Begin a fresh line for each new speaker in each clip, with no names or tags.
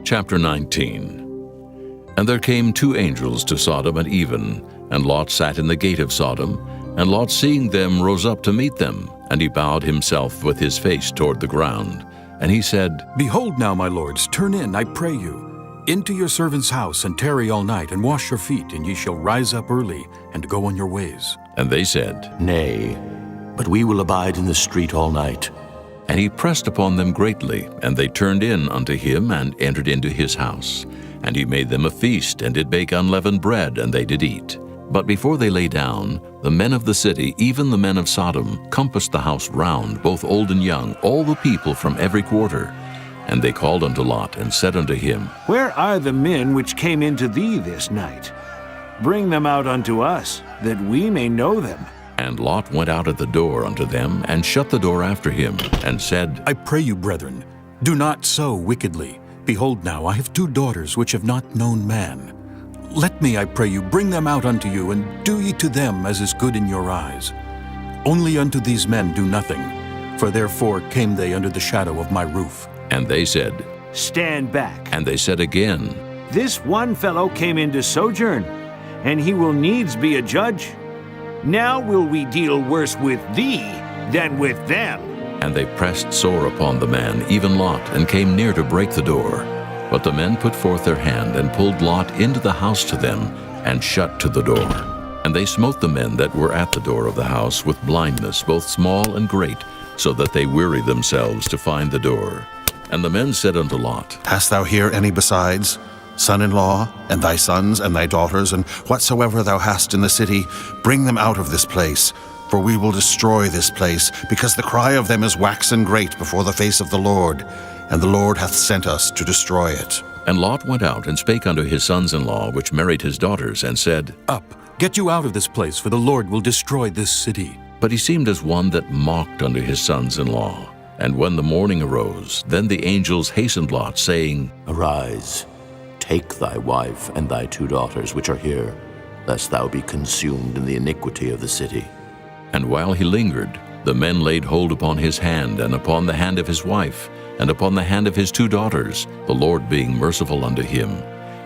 Chapter 19. And there came 2 angels to Sodom at even, and Lot sat in the gate of Sodom. And Lot, seeing them, rose up to meet them, and he bowed himself with his face toward the ground. And he said,
Behold now, my lords, turn in, I pray you, into your servant's house, and tarry all night, and wash your feet, and ye shall rise up early, and go on your ways.
And they said,
Nay, but we will abide in the street all night.
And he pressed upon them greatly, and they turned in unto him, and entered into his house. And he made them a feast, and did bake unleavened bread, and they did eat. But before they lay down, the men of the city, even the men of Sodom, compassed the house round, both old and young, all the people from every quarter. And they called unto Lot, and said unto him,
Where are the men which came into thee this night? Bring them out unto us, that we may know them.
And Lot went out at the door unto them, and shut the door after him, and said,
I pray you, brethren, do not so wickedly. Behold now, I have 2 daughters which have not known man. Let me, I pray you, bring them out unto you, and do ye to them as is good in your eyes. Only unto these men do nothing, for therefore came they under the shadow of my roof.
And they said,
Stand back.
And they said again,
This one fellow came in to sojourn, and he will needs be a judge. Now will we deal worse with thee than with them.
And they pressed sore upon the man, even Lot, and came near to break the door. But the men put forth their hand, and pulled Lot into the house to them, and shut to the door. And they smote the men that were at the door of the house with blindness, both small and great, so that they wearied themselves to find the door. And the men said unto Lot,
Hast thou here any besides, son-in-law, and thy sons, and thy daughters, and whatsoever thou hast in the city? Bring them out of this place, for we will destroy this place, because the cry of them is waxen great before the face of the Lord, and the Lord hath sent us to destroy it.
And Lot went out and spake unto his sons-in-law, which married his daughters, and said,
Up, get you out of this place, for the Lord will destroy this city.
But he seemed as one that mocked unto his sons-in-law. And when the morning arose, then the angels hastened Lot, saying,
Arise, take thy wife and thy 2 daughters which are here, lest thou be consumed in the iniquity of the city.
And while he lingered, the men laid hold upon his hand, and upon the hand of his wife, and upon the hand of his 2 daughters, the Lord being merciful unto him.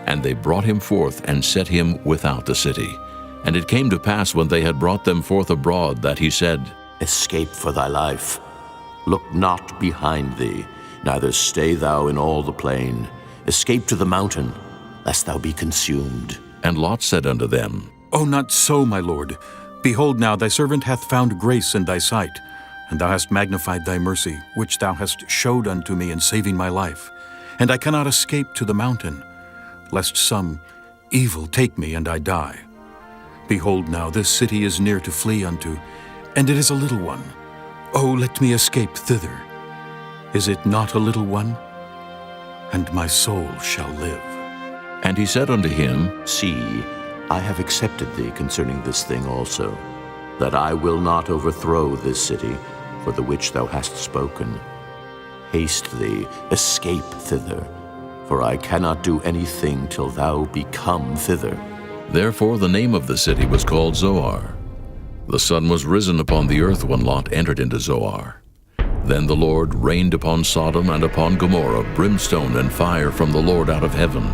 And they brought him forth, and set him without the city. And it came to pass, when they had brought them forth abroad, that he said,
Escape for thy life. Look not behind thee, neither stay thou in all the plain. Escape to the mountain, lest thou be consumed.
And Lot said unto them,
O not so, my lord. Behold now, thy servant hath found grace in thy sight, and thou hast magnified thy mercy, which thou hast showed unto me in saving my life. And I cannot escape to the mountain, lest some evil take me and I die. Behold now, this city is near to flee unto, and it is a little one. O let me escape thither. Is it not a little one? And my soul shall live.
And he said unto him,
See, I have accepted thee concerning this thing also, that I will not overthrow this city, for the which thou hast spoken. Haste thee, escape thither, for I cannot do anything till thou be come thither.
Therefore the name of the city was called Zoar. The sun was risen upon the earth when Lot entered into Zoar. Then the Lord rained upon Sodom and upon Gomorrah brimstone and fire from the Lord out of heaven.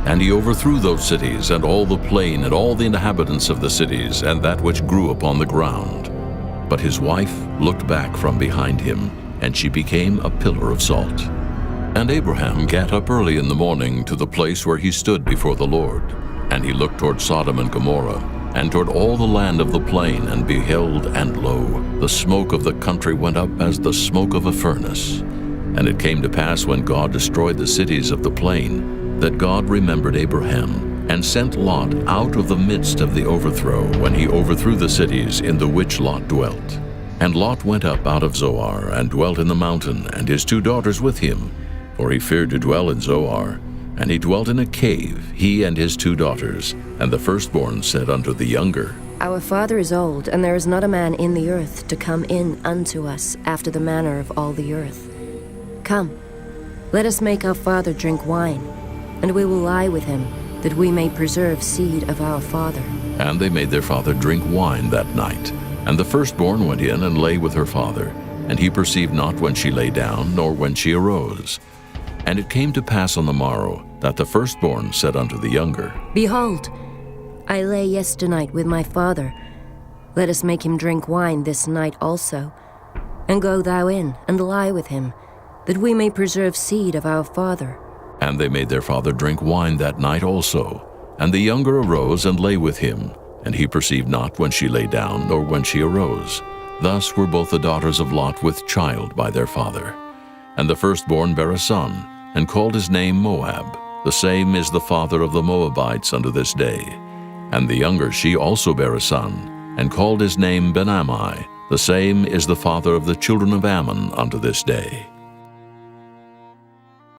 And he overthrew those cities, and all the plain, and all the inhabitants of the cities, and that which grew upon the ground. But his wife looked back from behind him, and she became a pillar of salt. And Abraham gat up early in the morning to the place where he stood before the Lord. And he looked toward Sodom and Gomorrah, and toward all the land of the plain, and beheld, and lo, the smoke of the country went up as the smoke of a furnace. And it came to pass, when God destroyed the cities of the plain, that God remembered Abraham, and sent Lot out of the midst of the overthrow, when he overthrew the cities in the which Lot dwelt. And Lot went up out of Zoar, and dwelt in the mountain, and his 2 daughters with him, for he feared to dwell in Zoar. And he dwelt in a cave, he and his 2 daughters. And the firstborn said unto the younger,
Our father is old, and there is not a man in the earth to come in unto us after the manner of all the earth. Come, let us make our father drink wine, and we will lie with him, that we may preserve seed of our father.
And they made their father drink wine that night. And the firstborn went in and lay with her father, and he perceived not when she lay down, nor when she arose. And it came to pass on the morrow, that the firstborn said unto the younger,
Behold, I lay yesternight with my father. Let us make him drink wine this night also. And go thou in, and lie with him, that we may preserve seed of our father.
And they made their father drink wine that night also. And the younger arose and lay with him, and he perceived not when she lay down, nor when she arose. Thus were both the daughters of Lot with child by their father. And the firstborn bare a son, and called his name Moab. The same is the father of the Moabites unto this day. And the younger she also bare a son, and called his name Ben-Ammi. The same is the father of the children of Ammon unto this day.